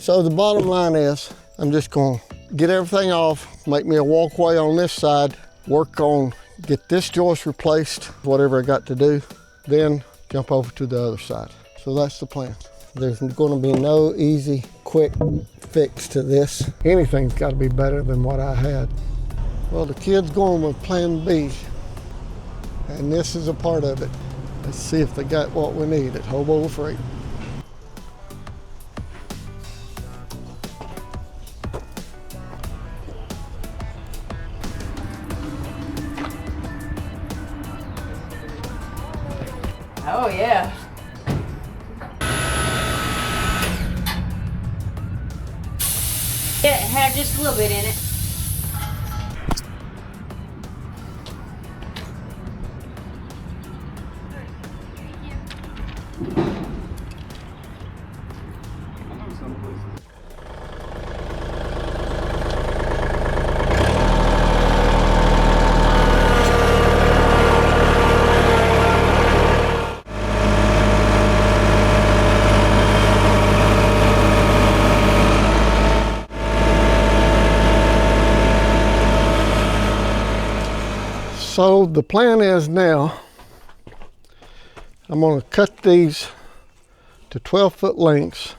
So the bottom line is, I'm just gonna get everything off, make me a walkway on this side, work on, get this joist replaced, whatever I got to do, then jump over to the other side. So that's the plan. There's gonna be no easy, quick fix to this. Anything's gotta be better than what I had. Well, the kid's going with plan B, and this is a part of it. Let's see if they got what we need at Hobo Freight. Oh yeah. Yeah, it had just a little bit in it. So the plan is now, I'm going to cut these to 12-foot lengths,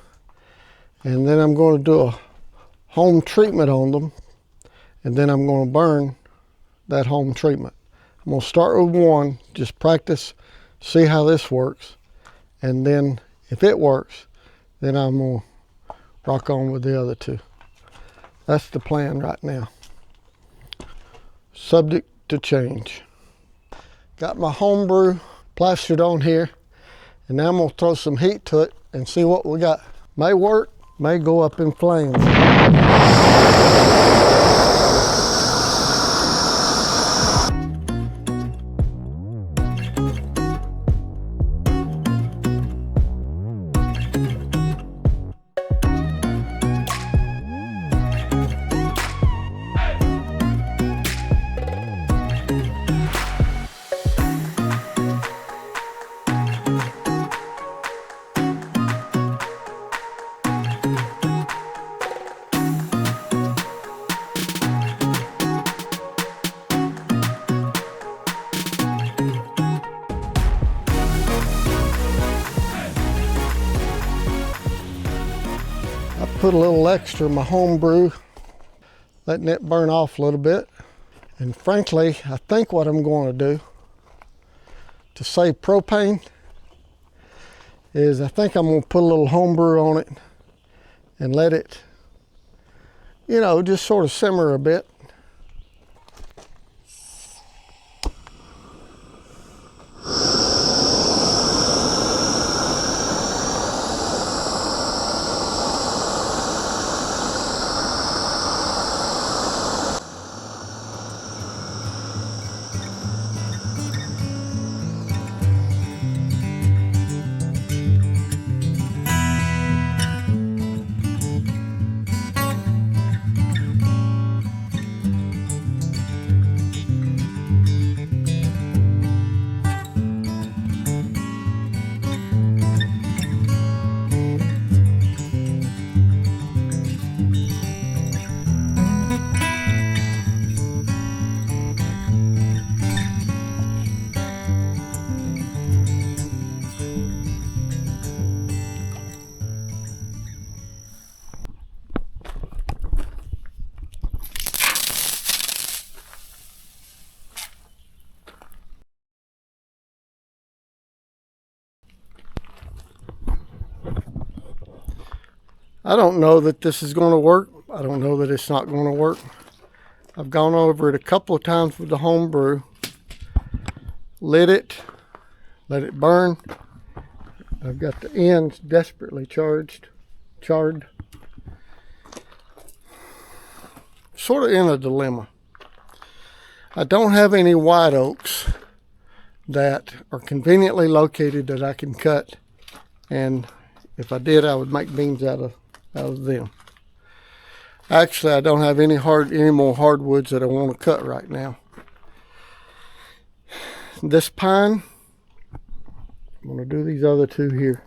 and then I'm going to do a home treatment on them, and then I'm going to burn that home treatment. I'm going to start with one, just practice, see how this works, and then if it works, then I'm going to rock on with the other two. That's the plan right now. Subject to change. Got my homebrew plastered on here, and now I'm gonna throw some heat to it and see what we got. May work, may go up in flames. Put a little extra in my homebrew, letting it burn off a little bit. And frankly, I think what I'm going to do to save propane is I think I'm going to put a little homebrew on it and let it, you know, just sort of simmer a bit. I don't know that this is going to work. I don't know that it's not going to work. I've gone over it a couple of times with the homebrew, lit it, let it burn. I've got the ends desperately charred. Sort of in a dilemma. I don't have any white oaks that are conveniently located that I can cut, and if I did, I would make beams out of them. Actually, I don't have any more hardwoods that I want to cut right now. This pine, I'm going to do these other two here.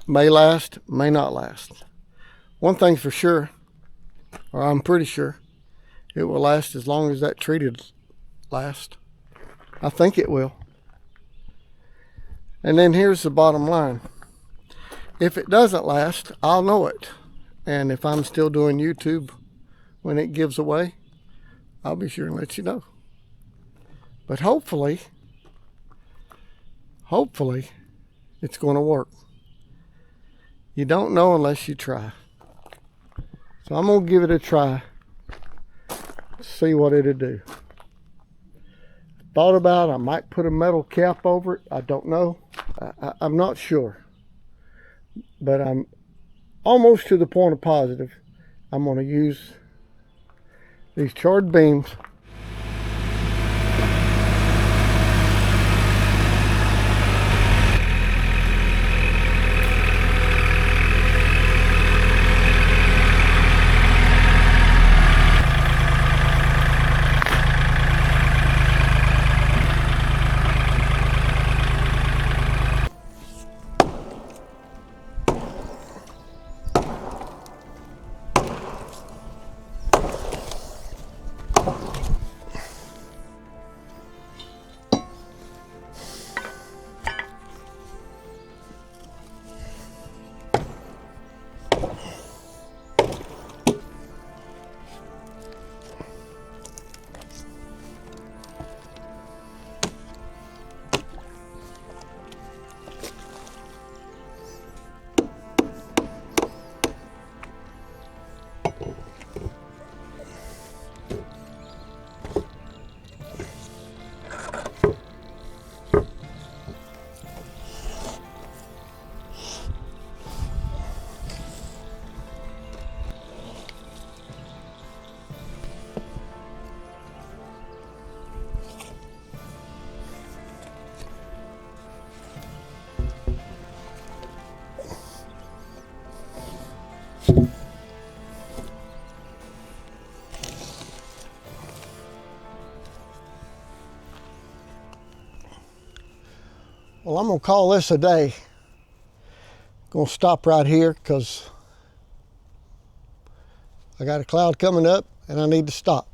May last, may not last. One thing's for sure, or I'm pretty sure, it will last as long as that treated lasts. I think it will. And then here's the bottom line. If it doesn't last, I'll know it. And if I'm still doing YouTube when it gives away, I'll be sure and let you know. But hopefully, it's going to work. You don't know unless you try. So I'm going to give it a try. See what it'll do. Thought about I might put a metal cap over it. I don't know. I'm not sure. But I'm almost to the point of positive. I'm going to use these charred beams. Well, I'm going to call this a day. Going to stop right here because I got a cloud coming up and I need to stop.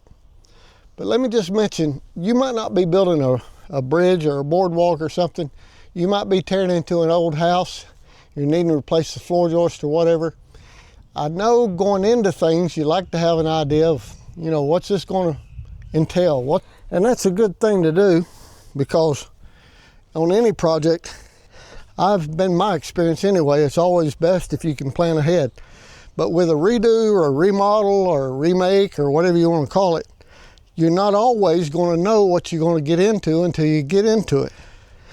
But let me just mention, you might not be building a bridge or a boardwalk or something. You might be tearing into an old house. You're needing to replace the floor joist or whatever. I know going into things, you like to have an idea of, what's this going to entail? And that's a good thing to do, because on any project, my experience anyway, it's always best if you can plan ahead. But with a redo or a remodel or a remake or whatever you want to call it, you're not always going to know what you're going to get into until you get into it.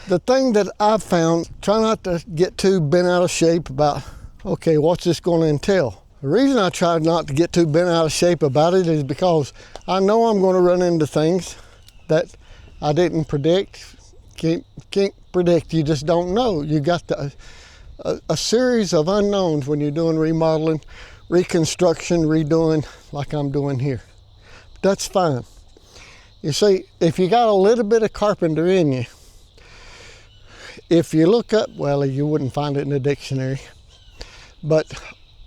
The thing that I've found, try not to get too bent out of shape about, okay, what's this going to entail? The reason I try not to get too bent out of shape about it is because I know I'm going to run into things that I didn't predict. Can't predict. You just don't know. You got a series of unknowns when you're doing remodeling, reconstruction, redoing like I'm doing here. But that's fine. You see, if you got a little bit of carpenter in you, if you look up, well, you wouldn't find it in the dictionary, but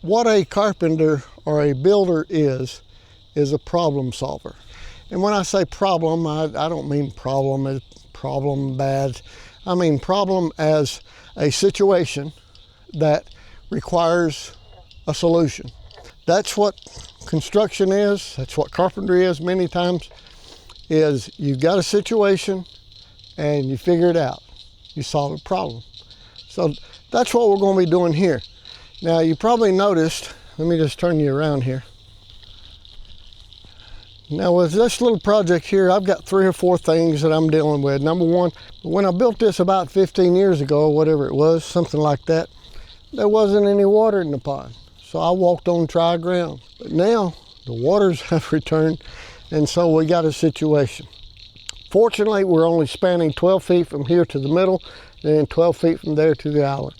what a carpenter or a builder is a problem solver. And when I say problem, I don't mean problem as problem bad. I mean problem as a situation that requires a solution. That's what construction is. That's what carpentry is many times, is you've got a situation and you figure it out. You solve a problem. So that's what we're going to be doing here. Now you probably noticed, let me just turn you around here. Now with this little project here, I've got 3 or 4 things that I'm dealing with. Number one, when I built this about 15 years ago, or whatever it was, something like that, there wasn't any water in the pond. So I walked on dry ground. But now the waters have returned, and so we got a situation. Fortunately, we're only spanning 12 feet from here to the middle, and 12 feet from there to the island.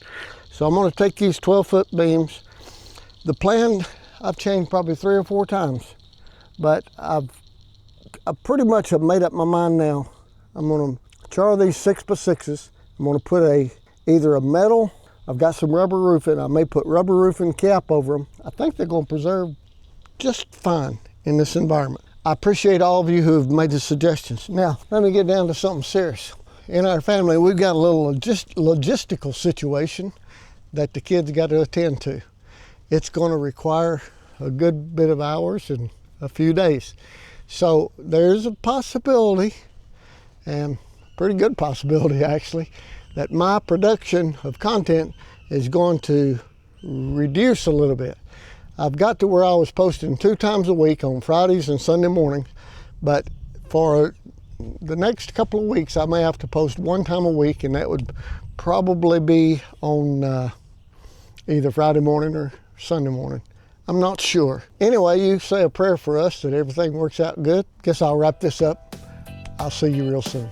So I'm going to take these 12-foot beams. The plan, I've changed probably 3 or 4 times. But I pretty much have made up my mind now. I'm going to char these 6x6s. I'm going to put either a metal I've got some rubber roofing. I may put rubber roofing cap over them. I think they're going to preserve just fine in this environment. I appreciate all of you who have made the suggestions. Now, let me get down to something serious. In our family, we've got a little logistical situation that the kids got to attend to. It's going to require a good bit of hours and a few days. So there's a possibility, and pretty good possibility actually, that my production of content is going to reduce a little bit. I've got to where I was posting 2 times a week on Fridays and Sunday morning, but for the next couple of weeks I may have to post 1 time a week, and that would probably be on either Friday morning or Sunday morning. I'm not sure. Anyway, you say a prayer for us that everything works out good. Guess I'll wrap this up. I'll see you real soon.